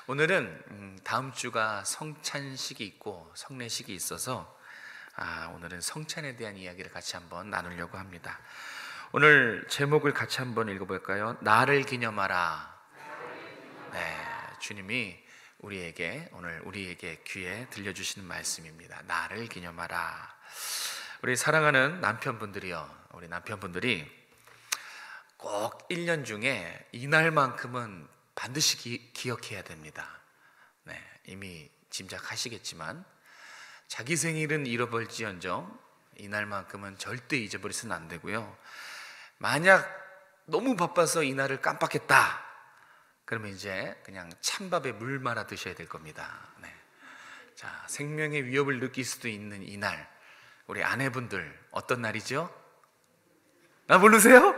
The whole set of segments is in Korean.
오늘은 다음 주가 성찬식이 있고 성례식이 있어서 오늘은 성찬에 대한 이야기를 같이 한번 나누려고 합니다. 오늘 제목을 같이 한번 읽어볼까요? 나를 기념하라. 네, 주님이 오늘 우리에게 귀에 들려주시는 말씀입니다. 나를 기념하라. 우리 사랑하는 남편분들이요, 우리 남편분들이 꼭 1년 중에 이날만큼은 반드시 기억해야 됩니다. 네, 이미 짐작하시겠지만 자기 생일은 잃어버릴지언정 이날만큼은 절대 잊어버리서는 안 되고요. 만약 너무 바빠서 이날을 깜빡했다 그러면 이제 그냥 찬밥에 물 말아 드셔야 될 겁니다. 네. 자, 생명의 위협을 느낄 수도 있는 이날, 우리 아내분들 어떤 날이죠? 모르세요?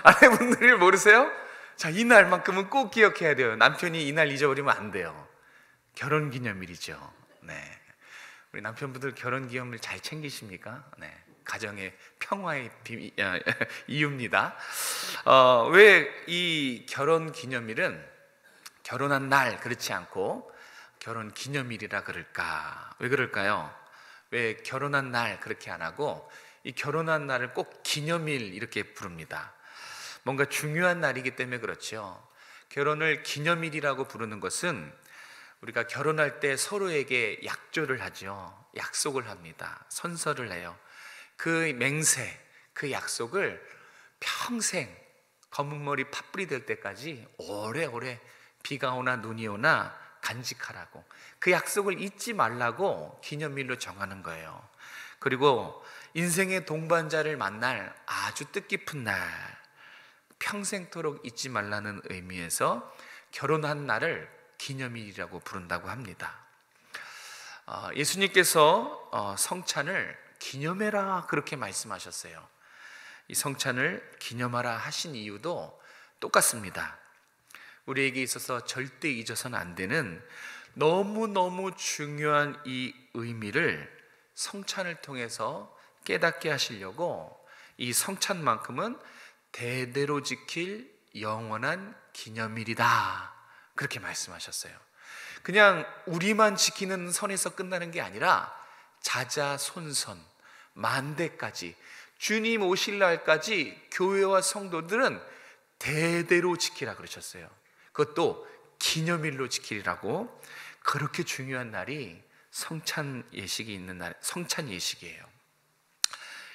아내분들 모르세요? 자, 이날만큼은 꼭 기억해야 돼요. 남편이 이날 잊어버리면 안 돼요. 결혼기념일이죠. 네. 우리 남편분들 결혼기념일 잘 챙기십니까? 네. 가정의 평화의 이유입니다. 왜 이 결혼기념일은 결혼한 날 그렇지 않고 결혼기념일이라 그럴까? 왜 그럴까요? 왜 결혼한 날 그렇게 안 하고 이 결혼한 날을 꼭 기념일 이렇게 부릅니다. 뭔가 중요한 날이기 때문에 그렇죠. 결혼을 기념일이라고 부르는 것은 우리가 결혼할 때 서로에게 약조를 하죠. 약속을 합니다. 선서를 해요. 그 맹세, 그 약속을 평생 검은 머리 팥불이 될 때까지 오래오래 비가 오나 눈이 오나 간직하라고, 그 약속을 잊지 말라고 기념일로 정하는 거예요. 그리고 인생의 동반자를 만날 아주 뜻깊은 날, 평생토록 잊지 말라는 의미에서 결혼한 날을 기념일이라고 부른다고 합니다. 예수님께서 성찬을 기념해라 그렇게 말씀하셨어요. 이 성찬을 기념하라 하신 이유도 똑같습니다. 우리에게 있어서 절대 잊어서는 안 되는 너무너무 중요한 이 의미를 성찬을 통해서 깨닫게 하시려고 이 성찬만큼은 대대로 지킬 영원한 기념일이다 그렇게 말씀하셨어요. 그냥 우리만 지키는 선에서 끝나는 게 아니라 자자손손 만대까지, 주님 오실 날까지 교회와 성도들은 대대로 지키라 그러셨어요. 그것도 기념일로 지키라고. 그렇게 중요한 날이 성찬 예식이 있는 날, 성찬 예식이에요.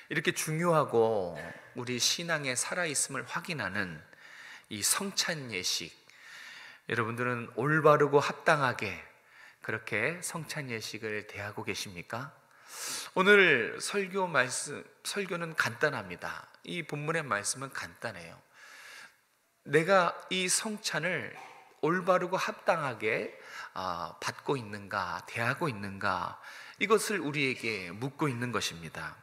이렇게 중요하고 우리 신앙의 살아있음을 확인하는 이 성찬 예식, 여러분들은 올바르고 합당하게 그렇게 성찬 예식을 대하고 계십니까? 오늘 설교는 간단합니다. 이 본문의 말씀은 간단해요. 내가 이 성찬을 올바르고 합당하게 받고 있는가, 대하고 있는가, 이것을 우리에게 묻고 있는 것입니다.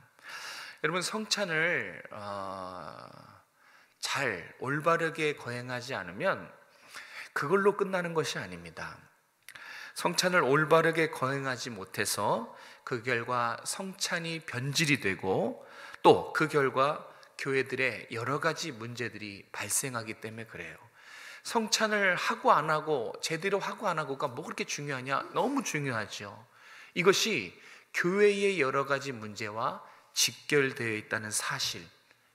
여러분, 성찬을 잘 올바르게 거행하지 않으면 그걸로 끝나는 것이 아닙니다. 성찬을 올바르게 거행하지 못해서 그 결과 성찬이 변질이 되고 또 그 결과 교회들의 여러 가지 문제들이 발생하기 때문에 그래요. 성찬을 하고 안 하고, 제대로 하고 안 하고가 뭐 그렇게 중요하냐? 너무 중요하죠. 이것이 교회의 여러 가지 문제와 직결되어 있다는 사실,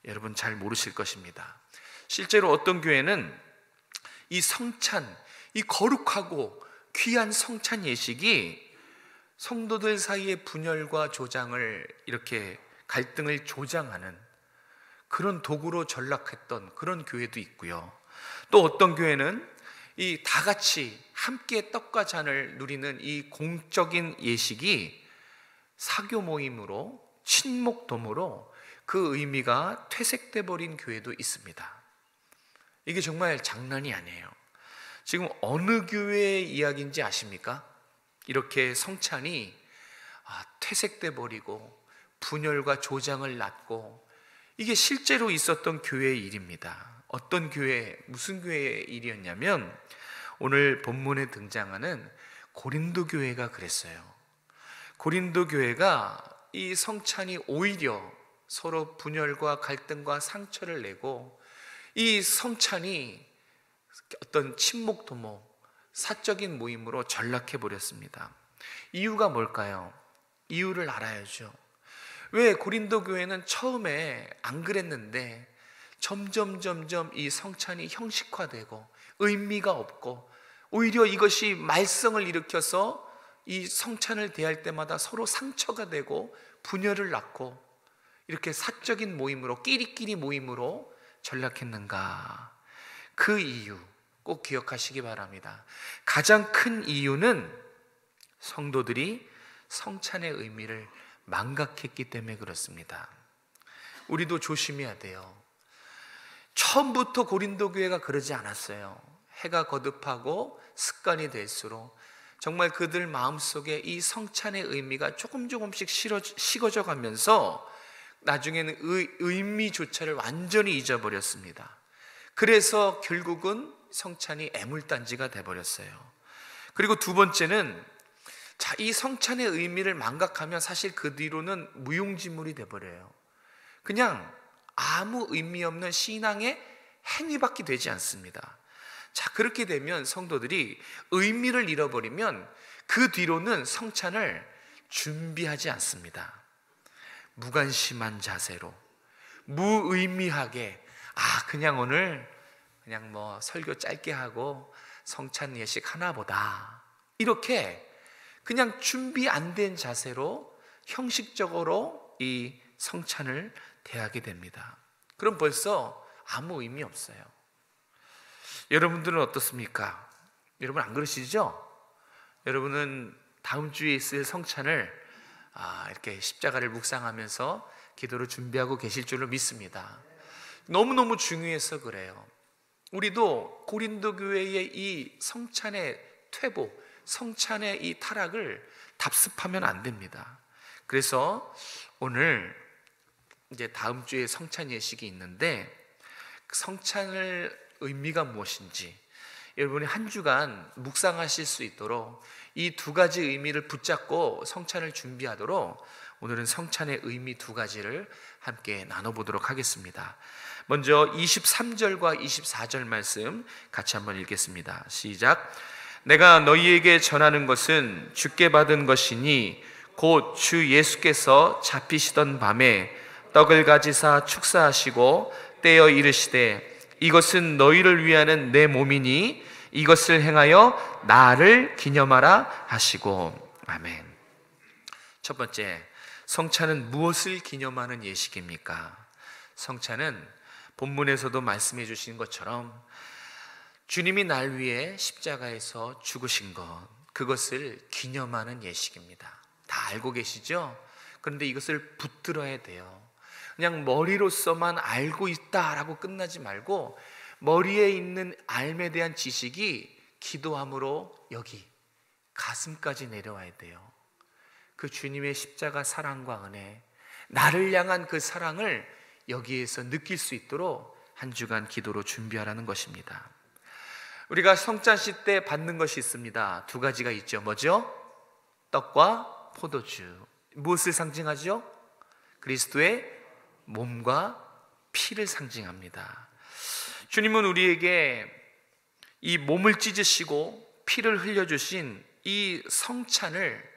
여러분 잘 모르실 것입니다. 실제로 어떤 교회는 이 성찬, 이 거룩하고 귀한 성찬 예식이 성도들 사이의 분열과 조장을, 이렇게 갈등을 조장하는 그런 도구로 전락했던 그런 교회도 있고요. 또 어떤 교회는 이 다 같이 함께 떡과 잔을 누리는 이 공적인 예식이 사교 모임으로, 친목도모로 그 의미가 퇴색돼 버린 교회도 있습니다. 이게 정말 장난이 아니에요. 지금 어느 교회의 이야기인지 아십니까? 이렇게 성찬이 퇴색돼 버리고 분열과 조장을 낳고, 이게 실제로 있었던 교회의 일입니다. 어떤 교회, 무슨 교회의 일이었냐면 오늘 본문에 등장하는 고린도 교회가 그랬어요. 고린도 교회가 이 성찬이 오히려 서로 분열과 갈등과 상처를 내고, 이 성찬이 어떤 친목 도모, 사적인 모임으로 전락해 버렸습니다. 이유가 뭘까요? 이유를 알아야죠. 왜 고린도 교회는 처음에 안 그랬는데 점점 이 성찬이 형식화되고 의미가 없고 오히려 이것이 말썽을 일으켜서 이 성찬을 대할 때마다 서로 상처가 되고 분열을 낳고 이렇게 사적인 모임으로 끼리끼리 모임으로 전락했는가? 그 이유 꼭 기억하시기 바랍니다. 가장 큰 이유는 성도들이 성찬의 의미를 망각했기 때문에 그렇습니다. 우리도 조심해야 돼요. 처음부터 고린도 교회가 그러지 않았어요. 해가 거듭하고 습관이 될수록 정말 그들 마음속에 이 성찬의 의미가 조금씩 식어져 가면서 나중에는 의미조차를 완전히 잊어버렸습니다. 그래서 결국은 성찬이 애물단지가 돼버렸어요. 그리고 두 번째는 이 성찬의 의미를 망각하면 사실 그 뒤로는 무용지물이 돼버려요. 그냥 아무 의미 없는 신앙의 행위밖에 되지 않습니다. 그렇게 되면 성도들이 의미를 잃어버리면 그 뒤로는 성찬을 준비하지 않습니다. 무관심한 자세로 무의미하게 그냥 오늘 그냥 설교 짧게 하고 성찬 예식 하나 보다, 이렇게 그냥 준비 안 된 자세로 형식적으로 이 성찬을 대하게 됩니다. 그럼 벌써 아무 의미 없어요. 여러분들은 어떻습니까? 여러분 안 그러시죠? 여러분은 다음 주에 있을 성찬을 이렇게 십자가를 묵상하면서 기도를 준비하고 계실 줄로 믿습니다. 너무너무 중요해서 그래요. 우리도 고린도 교회의 이 성찬의 퇴보, 성찬의 이 타락을 답습하면 안 됩니다. 그래서 오늘 이제 다음 주에 성찬 예식이 있는데 성찬의 의미가 무엇인지 여러분이 한 주간 묵상하실 수 있도록 이 두 가지 의미를 붙잡고 성찬을 준비하도록 오늘은 성찬의 의미 두 가지를 함께 나눠보도록 하겠습니다. 먼저 23절과 24절 말씀 같이 한번 읽겠습니다. 시작. 내가 너희에게 전하는 것은 주께 받은 것이니 곧 주 예수께서 잡히시던 밤에 떡을 가지사 축사하시고 떼어 이르시되 이것은 너희를 위하는 내 몸이니 이것을 행하여 나를 기념하라 하시고. 아멘. 첫 번째, 성찬은 무엇을 기념하는 예식입니까? 성찬은 본문에서도 말씀해 주신 것처럼 주님이 날 위해 십자가에서 죽으신 것, 그것을 기념하는 예식입니다. 다 알고 계시죠? 그런데 이것을 붙들어야 돼요. 그냥 머리로서만 알고 있다라고 끝나지 말고 머리에 있는 알에 대한 지식이 기도함으로 여기 가슴까지 내려와야 돼요. 그 주님의 십자가 사랑과 은혜, 나를 향한 그 사랑을 여기에서 느낄 수 있도록 한 주간 기도로 준비하라는 것입니다. 우리가 성찬식 때 받는 것이 있습니다. 두 가지가 있죠. 뭐죠? 떡과 포도주. 무엇을 상징하죠? 그리스도의 몸과 피를 상징합니다. 주님은 우리에게 이 몸을 찢으시고 피를 흘려주신 이 성찬을,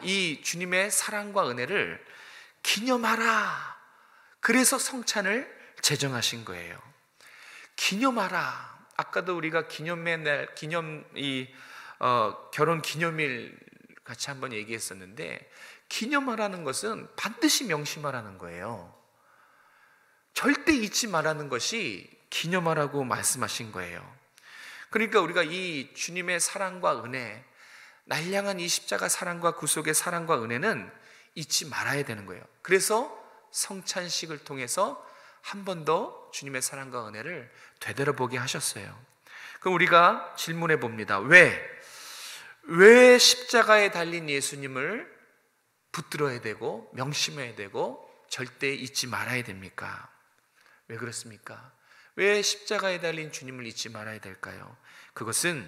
이 주님의 사랑과 은혜를 기념하라. 그래서 성찬을 제정하신 거예요. 기념하라. 아까도 우리가 기념의 날, 결혼 기념일 같이 한번 얘기했었는데, 기념하라는 것은 반드시 명심하라는 거예요. 절대 잊지 말라는 것이 기념하라고 말씀하신 거예요. 그러니까 우리가 이 주님의 사랑과 은혜, 날 향한 이 십자가 사랑과 구속의 사랑과 은혜는 잊지 말아야 되는 거예요. 그래서 성찬식을 통해서 한 번 더 주님의 사랑과 은혜를 되돌아보게 하셨어요. 그럼 우리가 질문해 봅니다. 왜 십자가에 달린 예수님을 붙들어야 되고 명심해야 되고 절대 잊지 말아야 됩니까? 왜 그렇습니까? 왜 십자가에 달린 주님을 잊지 말아야 될까요? 그것은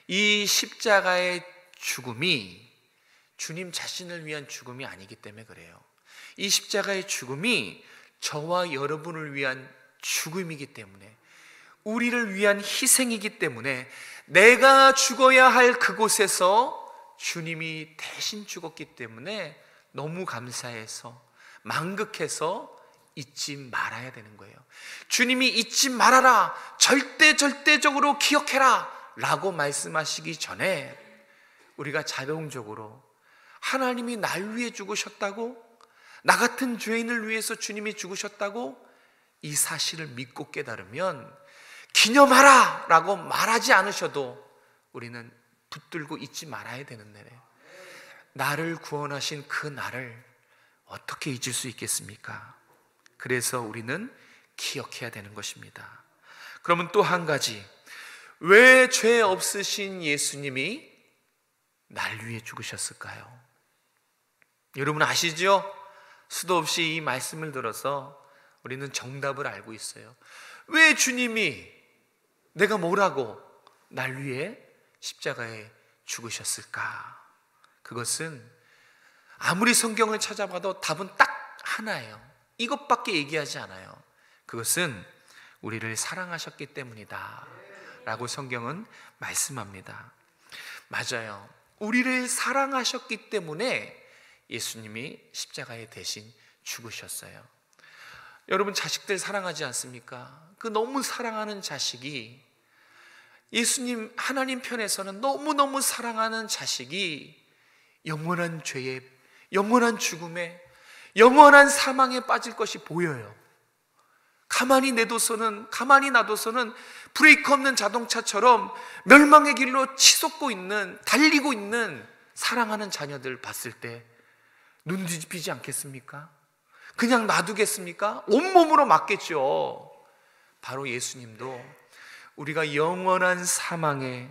이 십자가의 죽음이 주님 자신을 위한 죽음이 아니기 때문에 그래요. 이 십자가의 죽음이 저와 여러분을 위한 죽음이기 때문에, 우리를 위한 희생이기 때문에 내가 죽어야 할 그곳에서 주님이 대신 죽었기 때문에 너무 감사해서 만극해서 잊지 말아야 되는 거예요. 주님이 잊지 말아라, 절대적으로 기억해라 라고 말씀하시기 전에 우리가 자동적으로 하나님이 날 위해 죽으셨다고, 나 같은 죄인을 위해서 주님이 죽으셨다고 이 사실을 믿고 깨달으면 기념하라 라고 말하지 않으셔도 우리는 붙들고 잊지 말아야 되는 날에, 나를 구원하신 그 날을 어떻게 잊을 수 있겠습니까? 그래서 우리는 기억해야 되는 것입니다. 그러면 또 한 가지, 왜 죄 없으신 예수님이 날 위해 죽으셨을까요? 여러분 아시죠? 수도 없이 이 말씀을 들어서 우리는 정답을 알고 있어요. 왜 주님이 내가 뭐라고 날 위해 십자가에 죽으셨을까? 그것은 아무리 성경을 찾아봐도 답은 딱 하나예요. 이것밖에 얘기하지 않아요. 그것은 우리를 사랑하셨기 때문이다 라고 성경은 말씀합니다. 맞아요. 우리를 사랑하셨기 때문에 예수님이 십자가에 대신 죽으셨어요. 여러분 자식들 사랑하지 않습니까? 그 너무 사랑하는 자식이, 예수님 하나님 편에서는 너무너무 사랑하는 자식이 영원한 죄에, 영원한 죽음에, 영원한 사망에 빠질 것이 보여요. 가만히 놔둬서는 브레이크 없는 자동차처럼 멸망의 길로 치솟고 있는, 달리고 있는 사랑하는 자녀들 봤을 때 눈 뒤집히지 않겠습니까? 그냥 놔두겠습니까? 온몸으로 맞겠죠. 바로 예수님도 우리가 영원한 사망에,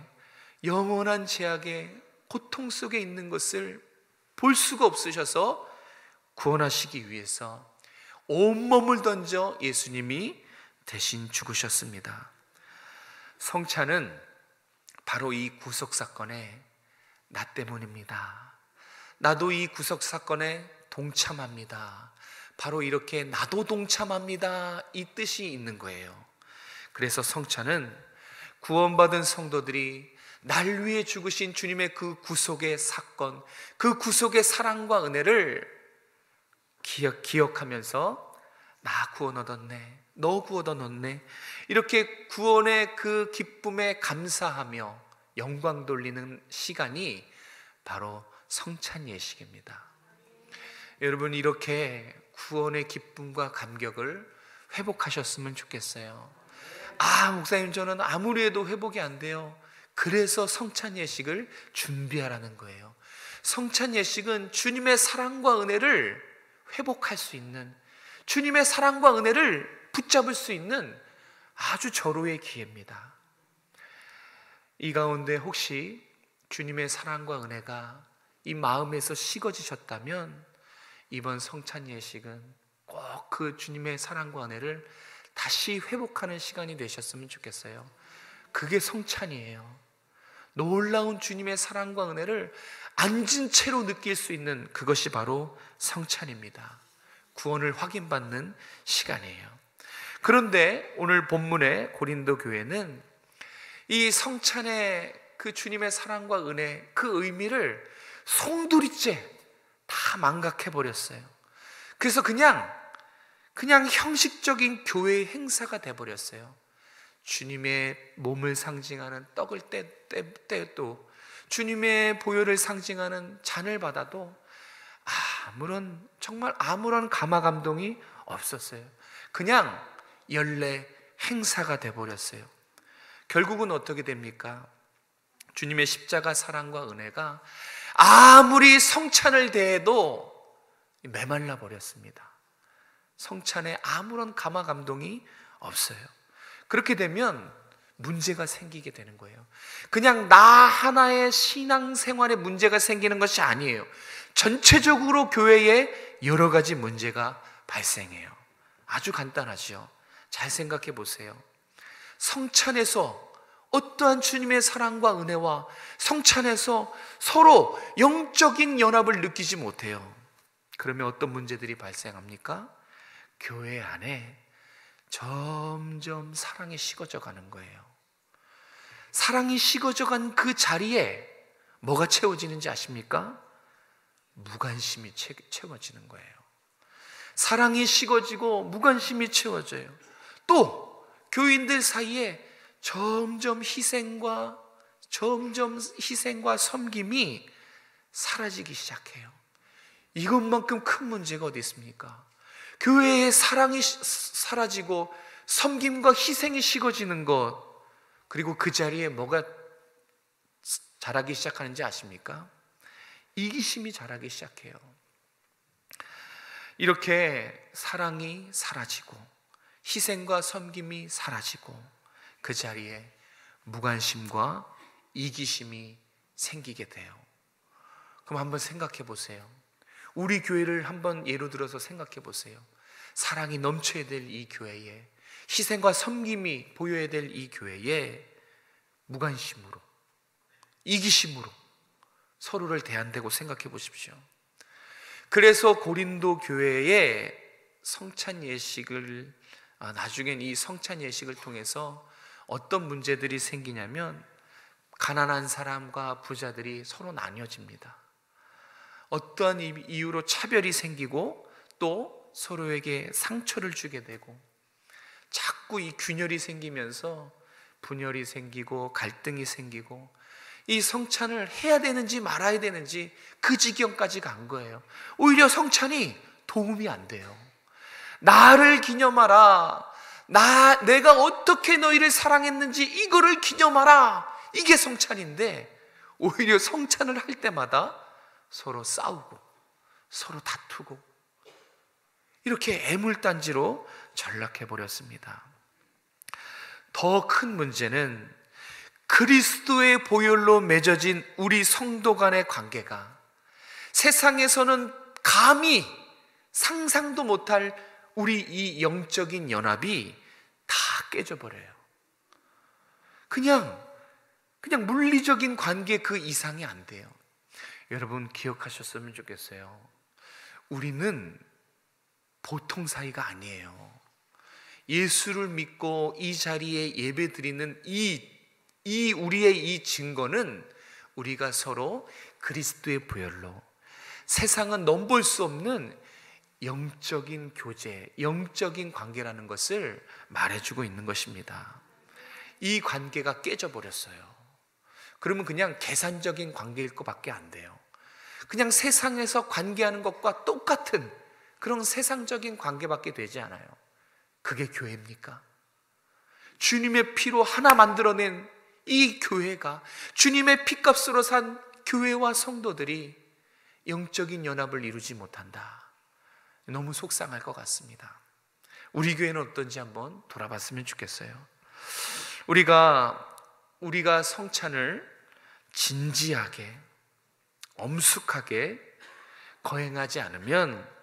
영원한 죄악의 고통 속에 있는 것을 볼 수가 없으셔서 구원하시기 위해서 온몸을 던져 예수님이 대신 죽으셨습니다. 성찬은 바로 이 구속사건의 나 때문입니다. 나도 이 구속사건에 동참합니다. 바로 이렇게 나도 동참합니다, 이 뜻이 있는 거예요. 그래서 성찬은 구원받은 성도들이 날 위해 죽으신 주님의 그 구속의 사건, 그 구속의 사랑과 은혜를 기억하면서 나 구원 얻었네, 너 구원 얻었네, 이렇게 구원의 그 기쁨에 감사하며 영광 돌리는 시간이 바로 성찬 예식입니다. 여러분 이렇게 구원의 기쁨과 감격을 회복하셨으면 좋겠어요. 목사님 저는 아무리 해도 회복이 안 돼요. 그래서 성찬 예식을 준비하라는 거예요. 성찬 예식은 주님의 사랑과 은혜를 회복할 수 있는, 주님의 사랑과 은혜를 붙잡을 수 있는 아주 절호의 기회입니다. 이 가운데 혹시 주님의 사랑과 은혜가 이 마음에서 식어지셨다면 이번 성찬 예식은 꼭 그 주님의 사랑과 은혜를 다시 회복하는 시간이 되셨으면 좋겠어요. 그게 성찬이에요. 놀라운 주님의 사랑과 은혜를 앉은 채로 느낄 수 있는 그것이 바로 성찬입니다. 구원을 확인받는 시간이에요. 그런데 오늘 본문의 고린도 교회는 이 성찬의 그 주님의 사랑과 은혜, 그 의미를 송두리째 다 망각해버렸어요. 그래서 그냥 형식적인 교회의 행사가 돼버렸어요. 주님의 몸을 상징하는 떡을 떼도, 주님의 보혈을 상징하는 잔을 받아도 정말 아무런 감화 감동이 없었어요. 그냥 연례 행사가 돼버렸어요. 결국은 어떻게 됩니까? 주님의 십자가 사랑과 은혜가 아무리 성찬을 대해도 메말라 버렸습니다. 성찬에 아무런 감화 감동이 없어요. 그렇게 되면 문제가 생기게 되는 거예요. 그냥 나 하나의 신앙생활에 문제가 생기는 것이 아니에요. 전체적으로 교회에 여러 가지 문제가 발생해요. 아주 간단하죠. 잘 생각해 보세요. 성찬에서 어떠한 주님의 사랑과 은혜와 성찬에서 서로 영적인 연합을 느끼지 못해요. 그러면 어떤 문제들이 발생합니까? 교회 안에 점점 사랑이 식어져 가는 거예요. 사랑이 식어져 간 그 자리에 뭐가 채워지는지 아십니까? 무관심이 채워지는 거예요. 사랑이 식어지고 무관심이 채워져요. 또 교인들 사이에 점점 희생과 섬김이 사라지기 시작해요. 이것만큼 큰 문제가 어디 있습니까? 교회의 사랑이 사라지고 섬김과 희생이 식어지는 것, 그리고 그 자리에 뭐가 자라기 시작하는지 아십니까? 이기심이 자라기 시작해요. 이렇게 사랑이 사라지고 희생과 섬김이 사라지고 그 자리에 무관심과 이기심이 생기게 돼요. 그럼 한번 생각해 보세요. 우리 교회를 한번 예로 들어서 생각해 보세요. 사랑이 넘쳐야 될 이 교회에, 희생과 섬김이 보여야 될 이 교회에 무관심으로, 이기심으로 서로를 대한다고 생각해 보십시오. 그래서 고린도 교회의 성찬 예식을, 나중엔 이 성찬 예식을 통해서 어떤 문제들이 생기냐면, 가난한 사람과 부자들이 서로 나뉘어집니다. 어떠한 이유로 차별이 생기고 또 서로에게 상처를 주게 되고, 자꾸 이 균열이 생기면서 분열이 생기고 갈등이 생기고, 이 성찬을 해야 되는지 말아야 되는지 그 지경까지 간 거예요. 오히려 성찬이 도움이 안 돼요. 나를 기념하라, 내가 어떻게 너희를 사랑했는지 이거를 기념하라, 이게 성찬인데, 오히려 성찬을 할 때마다 서로 싸우고 서로 다투고 이렇게 애물단지로 전락해버렸습니다. 더 큰 문제는 그리스도의 보혈로 맺어진 우리 성도 간의 관계가 세상에서는 감히 상상도 못할 우리 이 영적인 연합이 다 깨져버려요. 그냥 물리적인 관계 그 이상이 안 돼요. 여러분 기억하셨으면 좋겠어요. 우리는 보통 사이가 아니에요. 예수를 믿고 이 자리에 예배 드리는 우리의 이 증거는 우리가 서로 그리스도의 보혈로 세상은 넘볼 수 없는 영적인 교제, 영적인 관계라는 것을 말해주고 있는 것입니다. 이 관계가 깨져버렸어요. 그러면 그냥 계산적인 관계일 것밖에 안 돼요. 그냥 세상에서 관계하는 것과 똑같은 그런 세상적인 관계밖에 되지 않아요. 그게 교회입니까? 주님의 피로 하나 만들어낸 이 교회가, 주님의 피값으로 산 교회와 성도들이 영적인 연합을 이루지 못한다. 너무 속상할 것 같습니다. 우리 교회는 어떤지 한번 돌아봤으면 좋겠어요. 우리가 성찬을 진지하게, 엄숙하게 거행하지 않으면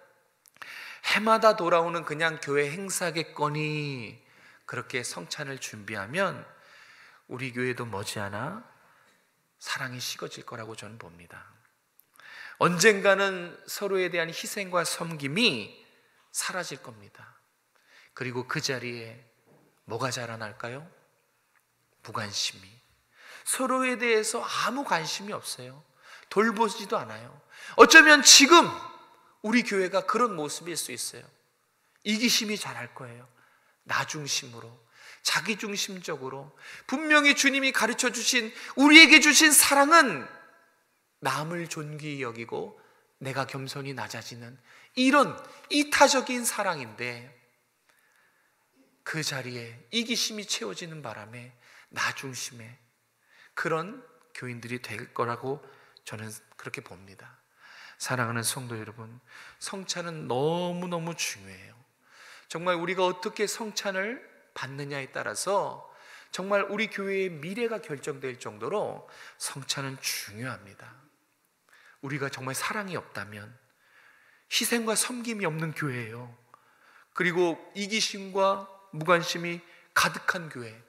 해마다 돌아오는 그냥 교회 행사겠거니 그렇게 성찬을 준비하면 우리 교회도 머지않아 사랑이 식어질 거라고 저는 봅니다. 언젠가는 서로에 대한 희생과 섬김이 사라질 겁니다. 그리고 그 자리에 뭐가 자라날까요? 무관심이. 서로에 대해서 아무 관심이 없어요. 돌보지도 않아요. 어쩌면 지금 우리 교회가 그런 모습일 수 있어요. 이기심이 자랄 거예요. 나 중심으로, 자기 중심적으로. 분명히 주님이 가르쳐 주신, 우리에게 주신 사랑은 남을 존귀히 여기고 내가 겸손히 낮아지는 이런 이타적인 사랑인데, 그 자리에 이기심이 채워지는 바람에 나 중심의 그런 교인들이 될 거라고 저는 그렇게 봅니다. 사랑하는 성도 여러분, 성찬은 너무너무 중요해요. 정말 우리가 어떻게 성찬을 받느냐에 따라서 정말 우리 교회의 미래가 결정될 정도로 성찬은 중요합니다. 우리가 정말 사랑이 없다면, 희생과 섬김이 없는 교회예요. 그리고 이기심과 무관심이 가득한 교회,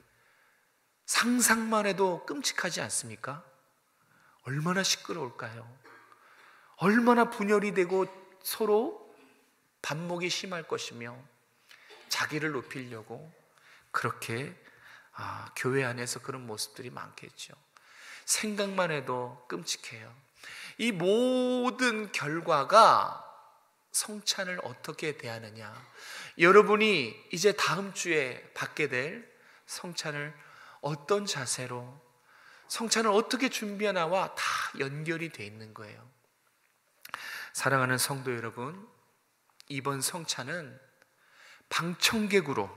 상상만 해도 끔찍하지 않습니까? 얼마나 시끄러울까요? 얼마나 분열이 되고 서로 반목이 심할 것이며 자기를 높이려고 그렇게 교회 안에서 그런 모습들이 많겠죠. 생각만 해도 끔찍해요. 이 모든 결과가 성찬을 어떻게 대하느냐, 여러분이 이제 다음 주에 받게 될 성찬을 어떤 자세로, 성찬을 어떻게 준비하나와 다 연결이 돼 있는 거예요. 사랑하는 성도 여러분, 이번 성찬은 방청객으로,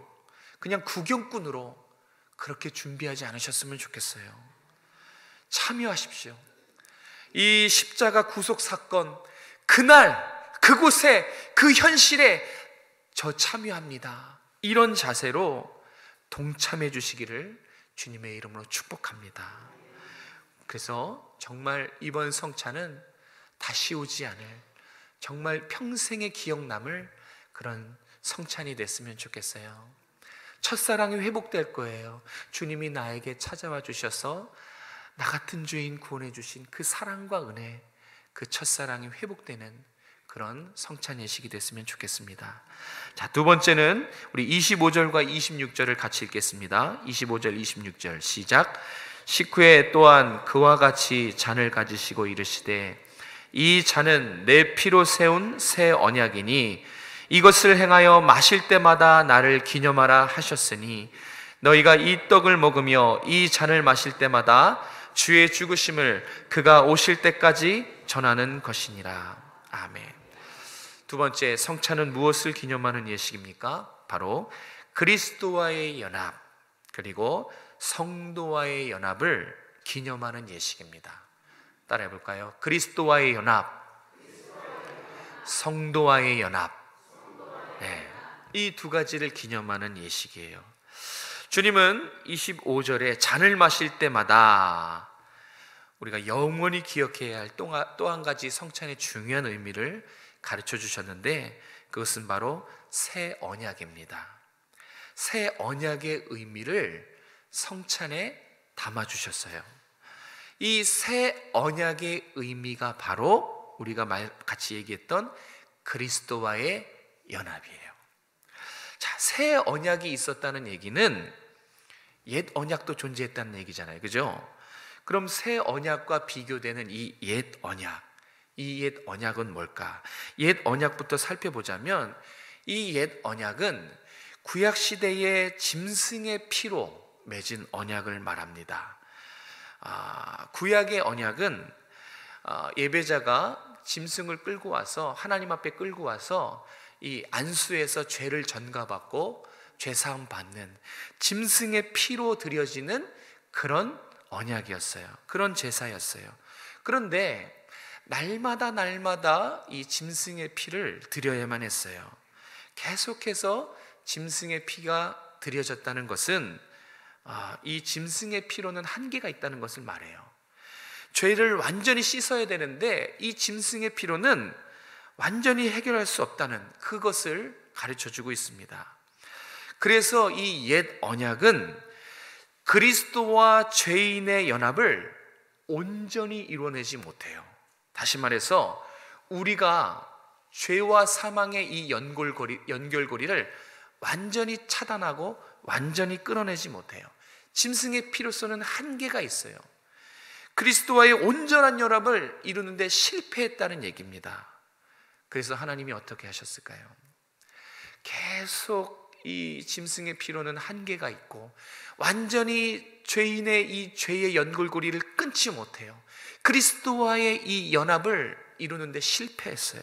그냥 구경꾼으로 그렇게 준비하지 않으셨으면 좋겠어요. 참여하십시오. 이 십자가 구속 사건, 그날 그곳에, 그 현실에 저 참여합니다, 이런 자세로 동참해 주시기를 주님의 이름으로 축복합니다. 그래서 정말 이번 성찬은 다시 오지 않을, 정말 평생의 기억 남을 그런 성찬이 됐으면 좋겠어요. 첫사랑이 회복될 거예요. 주님이 나에게 찾아와 주셔서 나 같은 죄인 구원해 주신 그 사랑과 은혜, 그 첫사랑이 회복되는 그런 성찬 예식이 됐으면 좋겠습니다. 자, 두 번째는 우리 25절과 26절을 같이 읽겠습니다. 25절 26절 시작. 식후에 또한 그와 같이 잔을 가지시고 이르시되 이 잔은 내 피로 세운 새 언약이니 이것을 행하여 마실 때마다 나를 기념하라 하셨으니 너희가 이 떡을 먹으며 이 잔을 마실 때마다 주의 죽으심을 그가 오실 때까지 전하는 것이니라. 아멘. 두 번째, 성찬은 무엇을 기념하는 예식입니까? 바로 그리스도와의 연합, 그리고 성도와의 연합을 기념하는 예식입니다. 따라해 볼까요? 그리스도와의 연합, 성도와의 연합. 네, 이 두 가지를 기념하는 예식이에요. 주님은 25절에 잔을 마실 때마다 우리가 영원히 기억해야 할 또 한 가지 성찬의 중요한 의미를 가르쳐 주셨는데, 그것은 바로 새 언약입니다. 새 언약의 의미를 성찬에 담아 주셨어요. 이 새 언약의 의미가 바로 우리가 같이 얘기했던 그리스도와의 연합이에요. 자, 새 언약이 있었다는 얘기는 옛 언약도 존재했다는 얘기잖아요, 그죠? 그럼 새 언약과 비교되는 이 옛 언약, 이 옛 언약은 뭘까? 옛 언약부터 살펴보자면 이 옛 언약은 구약 시대의 짐승의 피로 맺은 언약을 말합니다. 구약의 언약은 예배자가 짐승을 끌고 와서 하나님 앞에 끌고 와서 이 안수에서 죄를 전가받고 죄사함 받는 짐승의 피로 드려지는 그런 언약이었어요. 그런 제사였어요. 그런데 날마다 이 짐승의 피를 드려야만 했어요. 계속해서 짐승의 피가 드려졌다는 것은 이 짐승의 피로는 한계가 있다는 것을 말해요. 죄를 완전히 씻어야 되는데 이 짐승의 피로는 완전히 해결할 수 없다는 그것을 가르쳐주고 있습니다. 그래서 이 옛 언약은 그리스도와 죄인의 연합을 온전히 이루어내지 못해요. 다시 말해서 우리가 죄와 사망의 이 연결고리를 완전히 차단하고 완전히 끊어내지 못해요. 짐승의 피로서는 한계가 있어요. 그리스도와의 온전한 연합을 이루는데 실패했다는 얘기입니다. 그래서 하나님이 어떻게 하셨을까요? 계속 이 짐승의 피로는 한계가 있고 완전히 죄인의 이 죄의 연결고리를 끊지 못해요. 그리스도와의 이 연합을 이루는데 실패했어요.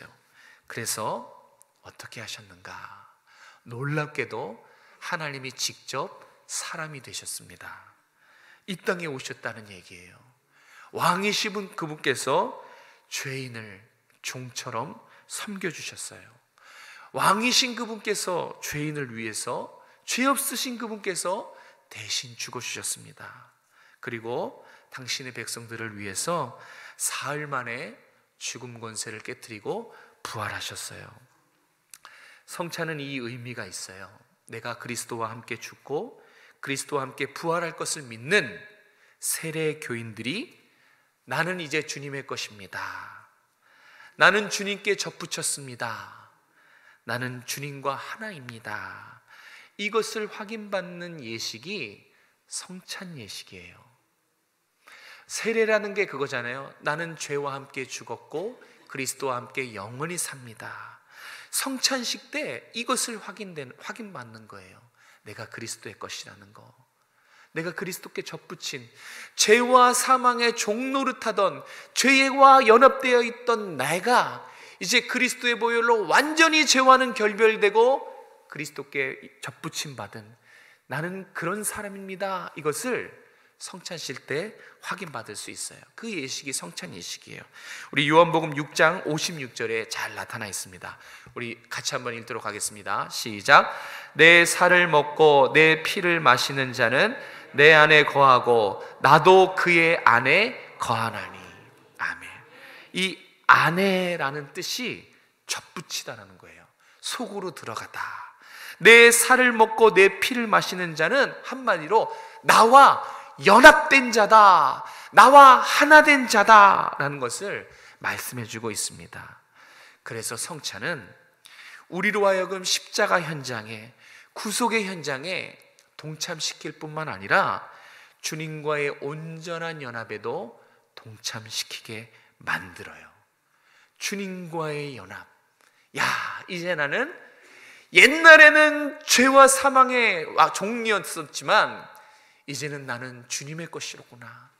그래서 어떻게 하셨는가? 놀랍게도 하나님이 직접 사람이 되셨습니다. 이 땅에 오셨다는 얘기예요. 왕이신 그분께서 죄인을 종처럼 섬겨주셨어요. 왕이신 그분께서 죄인을 위해서, 죄 없으신 그분께서 대신 죽어주셨습니다. 그리고 당신의 백성들을 위해서 사흘 만에 죽음 권세를 깨뜨리고 부활하셨어요. 성찬은 이 의미가 있어요. 내가 그리스도와 함께 죽고 그리스도와 함께 부활할 것을 믿는 세례 교인들이 나는 이제 주님의 것입니다. 나는 주님께 접붙였습니다. 나는 주님과 하나입니다. 이것을 확인받는 예식이 성찬 예식이에요. 세례라는 게 그거잖아요. 나는 죄와 함께 죽었고 그리스도와 함께 영원히 삽니다. 성찬식 때 이것을 확인받는 거예요. 내가 그리스도의 것이라는 거. 내가 그리스도께 접붙인 죄와 사망의 종노릇하던 죄와 연합되어 있던 내가 이제 그리스도의 보혈로 완전히 죄와는 결별되고 그리스도께 접붙임 받은 나는 그런 사람입니다. 이것을 성찬식 때 확인받을 수 있어요. 그 예식이 성찬 예식이에요. 우리 요한복음 6장 56절에 잘 나타나 있습니다. 우리 같이 한번 읽도록 하겠습니다. 시작. 내 살을 먹고 내 피를 마시는 자는 내 안에 거하고 나도 그의 안에 거하나니. 아멘. 이 안에라는 뜻이 접붙이다라는 거예요. 속으로 들어가다. 내 살을 먹고 내 피를 마시는 자는 한마디로 나와 연합된 자다, 나와 하나 된 자다라는 것을 말씀해 주고 있습니다. 그래서 성찬은 우리로 하여금 십자가 현장에, 구속의 현장에 동참시킬 뿐만 아니라 주님과의 온전한 연합에도 동참시키게 만들어요. 주님과의 연합. 야, 이제 나는 옛날에는 죄와 사망의 종이었었지만 이제는 나는 주님의 것이로구나.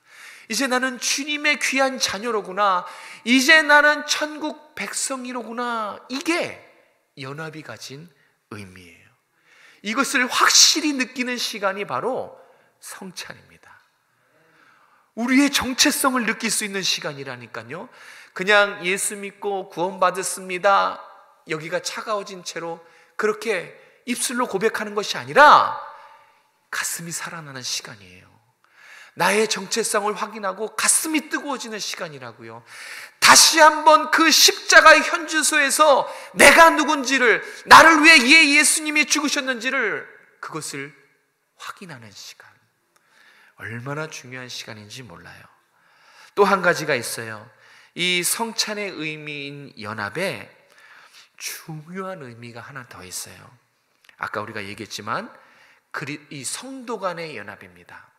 이제 나는 주님의 귀한 자녀로구나. 이제 나는 천국 백성이로구나. 이게 연합이 가진 의미예요. 이것을 확실히 느끼는 시간이 바로 성찬입니다. 우리의 정체성을 느낄 수 있는 시간이라니까요. 그냥 예수 믿고 구원받았습니다, 여기가 차가워진 채로 그렇게 입술로 고백하는 것이 아니라 가슴이 살아나는 시간이에요. 나의 정체성을 확인하고 가슴이 뜨거워지는 시간이라고요. 다시 한번 그 십자가의 현주소에서 내가 누군지를, 나를 위해 예수님이 죽으셨는지를 그것을 확인하는 시간. 얼마나 중요한 시간인지 몰라요. 또 한 가지가 있어요. 이 성찬의 의미인 연합에 중요한 의미가 하나 더 있어요. 아까 우리가 얘기했지만 이 성도 간의 연합입니다.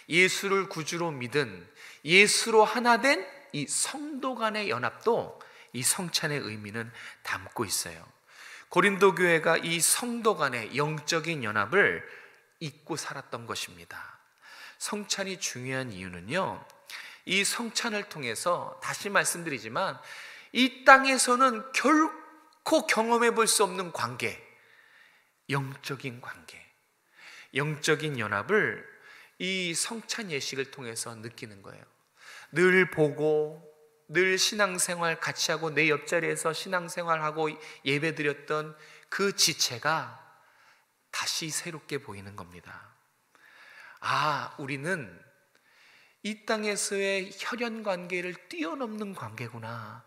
예수를 구주로 믿은, 예수로 하나 된 이 성도 간의 연합도 이 성찬의 의미는 담고 있어요. 고린도 교회가 이 성도 간의 영적인 연합을 잊고 살았던 것입니다. 성찬이 중요한 이유는요, 이 성찬을 통해서 다시 말씀드리지만 이 땅에서는 결코 경험해 볼 수 없는 관계, 영적인 관계, 영적인 연합을 이 성찬 예식을 통해서 느끼는 거예요. 늘 보고 늘 신앙생활 같이 하고 내 옆자리에서 신앙생활하고 예배드렸던 그 지체가 다시 새롭게 보이는 겁니다. 아, 우리는 이 땅에서의 혈연 관계를 뛰어넘는 관계구나.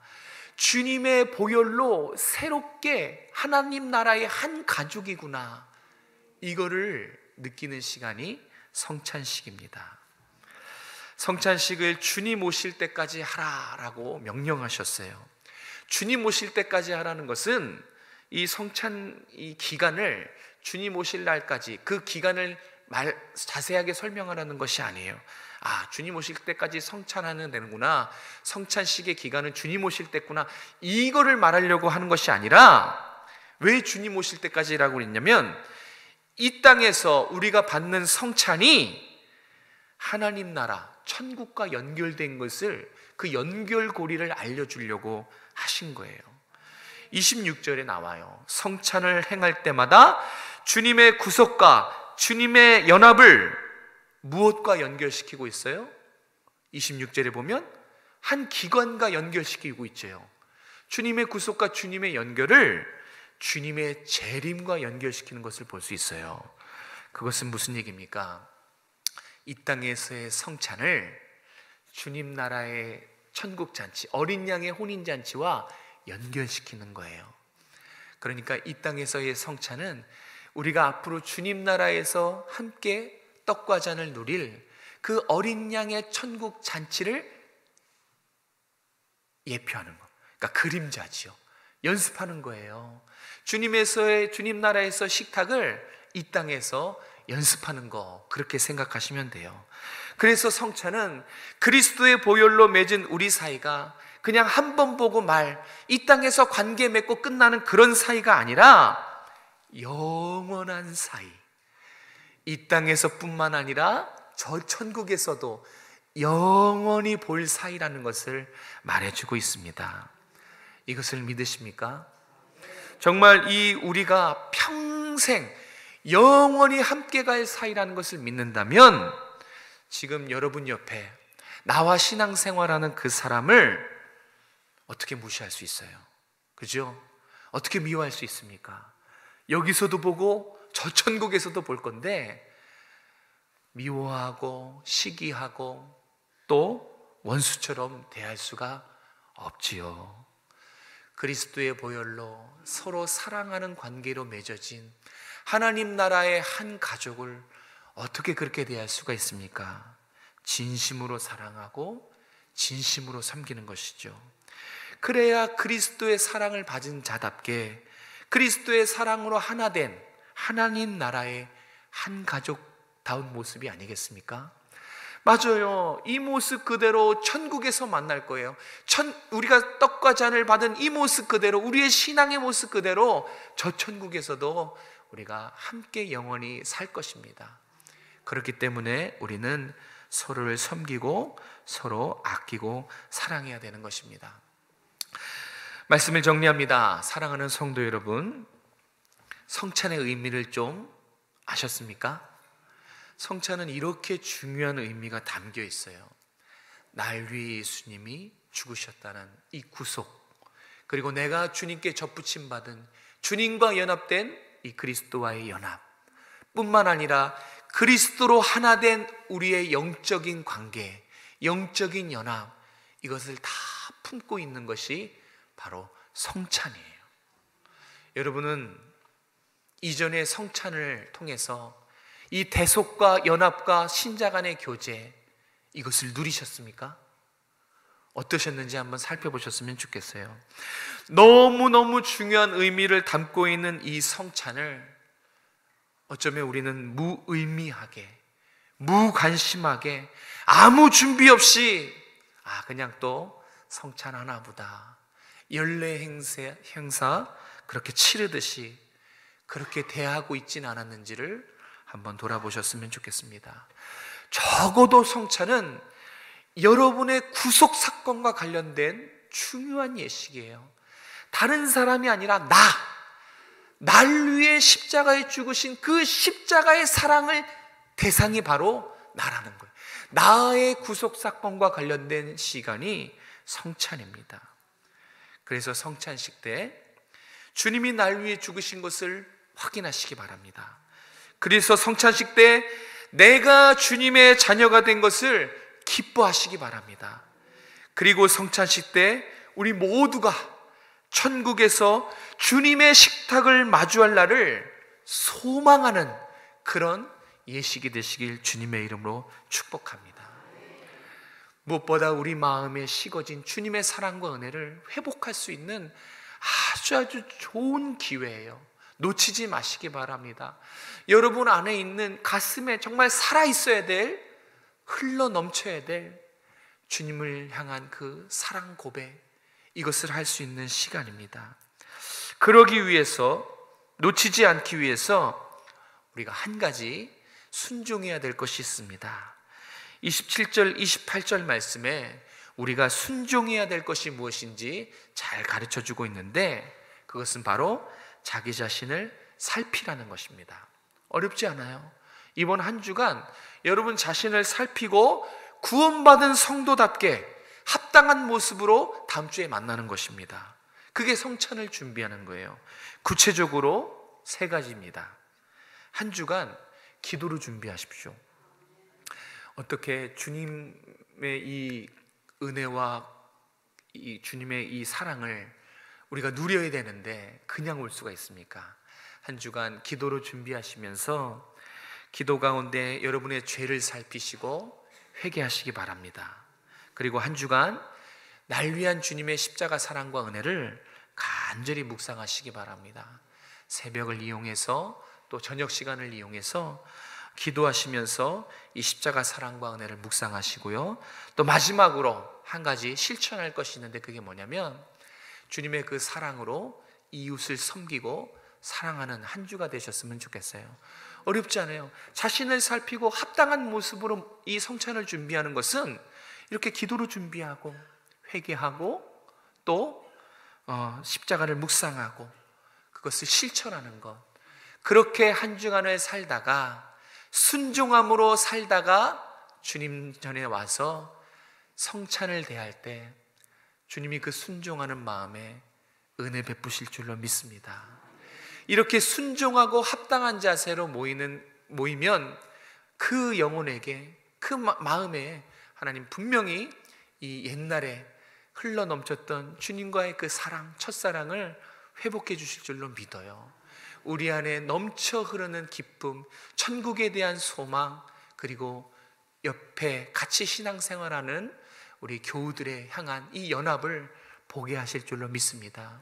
주님의 보혈로 새롭게 하나님 나라의 한 가족이구나. 이거를 느끼는 시간이 성찬식입니다. 성찬식을 주님 오실 때까지 하라라고 명령하셨어요. 주님 오실 때까지 하라는 것은 이 성찬 이 기간을 주님 오실 날까지 그 기간을 자세하게 설명하라는 것이 아니에요. 아, 주님 오실 때까지 성찬하는 되는구나, 성찬식의 기간은 주님 오실 때구나, 이거를 말하려고 하는 것이 아니라, 왜 주님 오실 때까지라고 했냐면 이 땅에서 우리가 받는 성찬이 하나님 나라 천국과 연결된 것을, 그 연결고리를 알려주려고 하신 거예요. 26절에 나와요. 성찬을 행할 때마다 주님의 구속과 주님의 연합을 무엇과 연결시키고 있어요? 26절에 보면 한 기관과 연결시키고 있죠. 주님의 구속과 주님의 연결을 주님의 재림과 연결시키는 것을 볼 수 있어요. 그것은 무슨 얘기입니까? 이 땅에서의 성찬을 주님 나라의 천국잔치, 어린 양의 혼인잔치와 연결시키는 거예요. 그러니까 이 땅에서의 성찬은 우리가 앞으로 주님 나라에서 함께 떡과 잔을 누릴 그 어린 양의 천국 잔치를 예표하는 것, 그러니까 그림자지요. 연습하는 거예요. 주님 나라에서 식탁을 이 땅에서 연습하는 거, 그렇게 생각하시면 돼요. 그래서 성찬은 그리스도의 보혈로 맺은 우리 사이가 그냥 한 번 보고 이 땅에서 관계 맺고 끝나는 그런 사이가 아니라 영원한 사이, 이 땅에서뿐만 아니라 저 천국에서도 영원히 볼 사이라는 것을 말해주고 있습니다. 이것을 믿으십니까? 정말 우리가 평생 영원히 함께 갈 사이라는 것을 믿는다면 지금 여러분 옆에 나와 신앙생활하는 그 사람을 어떻게 무시할 수 있어요? 그죠? 어떻게 미워할 수 있습니까? 여기서도 보고 저 천국에서도 볼 건데 미워하고 시기하고 또 원수처럼 대할 수가 없지요. 그리스도의 보혈로 서로 사랑하는 관계로 맺어진 하나님 나라의 한 가족을 어떻게 그렇게 대할 수가 있습니까? 진심으로 사랑하고 진심으로 섬기는 것이죠. 그래야 그리스도의 사랑을 받은 자답게 그리스도의 사랑으로 하나 된 하나님 나라의 한 가족다운 모습이 아니겠습니까? 맞아요. 이 모습 그대로 천국에서 만날 거예요. 우리가 떡과 잔을 받은 이 모습 그대로, 우리의 신앙의 모습 그대로 저 천국에서도 우리가 함께 영원히 살 것입니다. 그렇기 때문에 우리는 서로를 섬기고 서로 아끼고 사랑해야 되는 것입니다. 말씀을 정리합니다. 사랑하는 성도 여러분, 성찬의 의미를 좀 아셨습니까? 성찬은 이렇게 중요한 의미가 담겨 있어요. 날 위해 예수님이 죽으셨다는 이 구속, 그리고 내가 주님께 접붙임 받은 주님과 연합된 이 그리스도와의 연합 뿐만 아니라 그리스도로 하나 된 우리의 영적인 관계, 영적인 연합, 이것을 다 품고 있는 것이 바로 성찬이에요. 여러분은 이전의 성찬을 통해서 이 대속과 연합과 신자 간의 교제, 이것을 누리셨습니까? 어떠셨는지 한번 살펴보셨으면 좋겠어요. 너무너무 중요한 의미를 담고 있는 이 성찬을 어쩌면 우리는 무의미하게, 무관심하게, 아무 준비 없이 그냥 또 성찬 하나보다 연례 행사 그렇게 치르듯이 그렇게 대하고 있진 않았는지를 한번 돌아보셨으면 좋겠습니다. 적어도 성찬은 여러분의 구속 사건과 관련된 중요한 예식이에요. 다른 사람이 아니라 날 위해 십자가에 죽으신 그 십자가의 사랑을 대상이 바로 나라는 거예요. 나의 구속 사건과 관련된 시간이 성찬입니다. 그래서 성찬식 때 주님이 날 위해 죽으신 것을 확인하시기 바랍니다. 그래서 성찬식 때 내가 주님의 자녀가 된 것을 기뻐하시기 바랍니다. 그리고 성찬식 때 우리 모두가 천국에서 주님의 식탁을 마주할 날을 소망하는 그런 예식이 되시길 주님의 이름으로 축복합니다. 무엇보다 우리 마음에 식어진 주님의 사랑과 은혜를 회복할 수 있는 아주 좋은 기회예요. 놓치지 마시기 바랍니다. 여러분 안에 있는 가슴에 정말 살아있어야 될, 흘러 넘쳐야 될 주님을 향한 그 사랑 고백, 이것을 할 수 있는 시간입니다. 그러기 위해서, 놓치지 않기 위해서 우리가 한 가지 순종해야 될 것이 있습니다. 27절, 28절 말씀에 우리가 순종해야 될 것이 무엇인지 잘 가르쳐주고 있는데, 그것은 바로 자기 자신을 살피라는 것입니다. 어렵지 않아요. 이번 한 주간 여러분 자신을 살피고 구원받은 성도답게 합당한 모습으로 다음 주에 만나는 것입니다. 그게 성찬을 준비하는 거예요. 구체적으로 3가지입니다. 한 주간 기도로 준비하십시오. 어떻게 주님의 이 은혜와 이 주님의 이 사랑을 우리가 누려야 되는데 그냥 올 수가 있습니까? 한 주간 기도로 준비하시면서 기도 가운데 여러분의 죄를 살피시고 회개하시기 바랍니다. 그리고 한 주간 날 위한 주님의 십자가 사랑과 은혜를 간절히 묵상하시기 바랍니다. 새벽을 이용해서 또 저녁 시간을 이용해서 기도하시면서 이 십자가 사랑과 은혜를 묵상하시고요. 또 마지막으로 한 가지 실천할 것이 있는데, 그게 뭐냐면 주님의 그 사랑으로 이웃을 섬기고 사랑하는 한 주가 되셨으면 좋겠어요. 어렵지 않아요. 자신을 살피고 합당한 모습으로 이 성찬을 준비하는 것은 이렇게 기도로 준비하고 회개하고 또 십자가를 묵상하고 그것을 실천하는 것, 그렇게 한 주간을 살다가 순종함으로 살다가 주님 전에 와서 성찬을 대할 때 주님이 그 순종하는 마음에 은혜 베푸실 줄로 믿습니다. 이렇게 순종하고 합당한 자세로 모이면 그 영혼에게, 그 마음에 하나님 분명히 이 옛날에 흘러넘쳤던 주님과의 그 사랑, 첫사랑을 회복해 주실 줄로 믿어요. 우리 안에 넘쳐 흐르는 기쁨, 천국에 대한 소망, 그리고 옆에 같이 신앙생활하는 우리 교우들에 향한 이 연합을 보게 하실 줄로 믿습니다.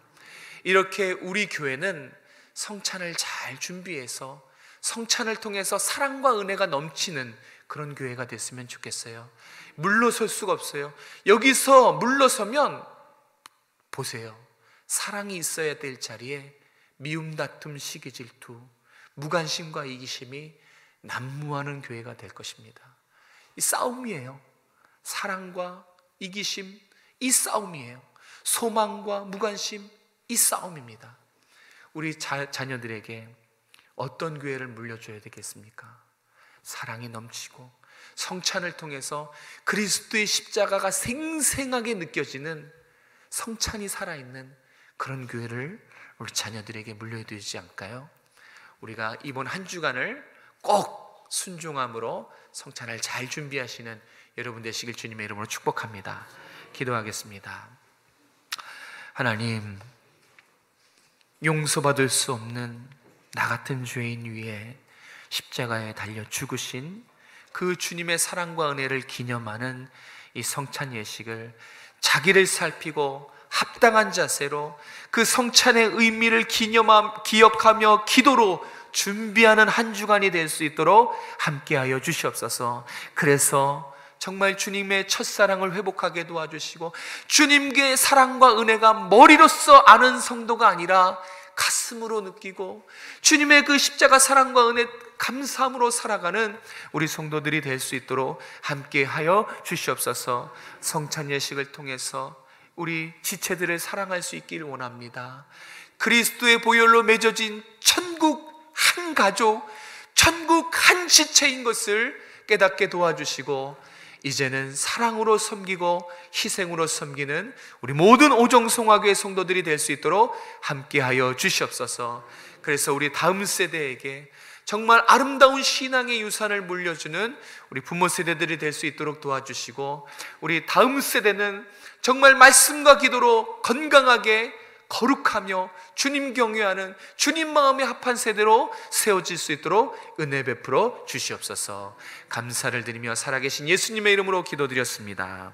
이렇게 우리 교회는 성찬을 잘 준비해서 성찬을 통해서 사랑과 은혜가 넘치는 그런 교회가 됐으면 좋겠어요. 물러설 수가 없어요. 여기서 물러서면 보세요, 사랑이 있어야 될 자리에 미움, 다툼, 시기, 질투, 무관심과 이기심이 난무하는 교회가 될 것입니다. 이 싸움이에요. 사랑과 이기심, 이 싸움이에요. 소망과 무관심, 이 싸움입니다. 우리 자녀들에게 어떤 교회를 물려줘야 되겠습니까? 사랑이 넘치고 성찬을 통해서 그리스도의 십자가가 생생하게 느껴지는, 성찬이 살아있는 그런 교회를 우리 자녀들에게 물려드리지 않을까요? 우리가 이번 한 주간을 꼭 순종함으로 성찬을 잘 준비하시는 여러분 되시길 주님의 이름으로 축복합니다. 기도하겠습니다. 하나님, 용서받을 수 없는 나 같은 죄인 위에 십자가에 달려 죽으신 그 주님의 사랑과 은혜를 기념하는 이 성찬 예식을 자기를 살피고 합당한 자세로 그 성찬의 의미를 기억하며 기도로 준비하는 한 주간이 될 수 있도록 함께하여 주시옵소서. 그래서 정말 주님의 첫사랑을 회복하게 도와주시고, 주님께 사랑과 은혜가 머리로서 아는 성도가 아니라 가슴으로 느끼고 주님의 그 십자가 사랑과 은혜 감사함으로 살아가는 우리 성도들이 될 수 있도록 함께하여 주시옵소서. 성찬 예식을 통해서 우리 지체들을 사랑할 수 있기를 원합니다. 그리스도의 보혈로 맺어진 천국 한 가족, 천국 한 지체인 것을 깨닫게 도와주시고, 이제는 사랑으로 섬기고 희생으로 섬기는 우리 모든 오정송화교회 성도들이 될 수 있도록 함께하여 주시옵소서. 그래서 우리 다음 세대에게 정말 아름다운 신앙의 유산을 물려주는 우리 부모 세대들이 될 수 있도록 도와주시고, 우리 다음 세대는 정말 말씀과 기도로 건강하게 거룩하며 주님 경외하는 주님 마음에 합한 세대로 세워질 수 있도록 은혜 베풀어 주시옵소서. 감사를 드리며 살아계신 예수님의 이름으로 기도드렸습니다.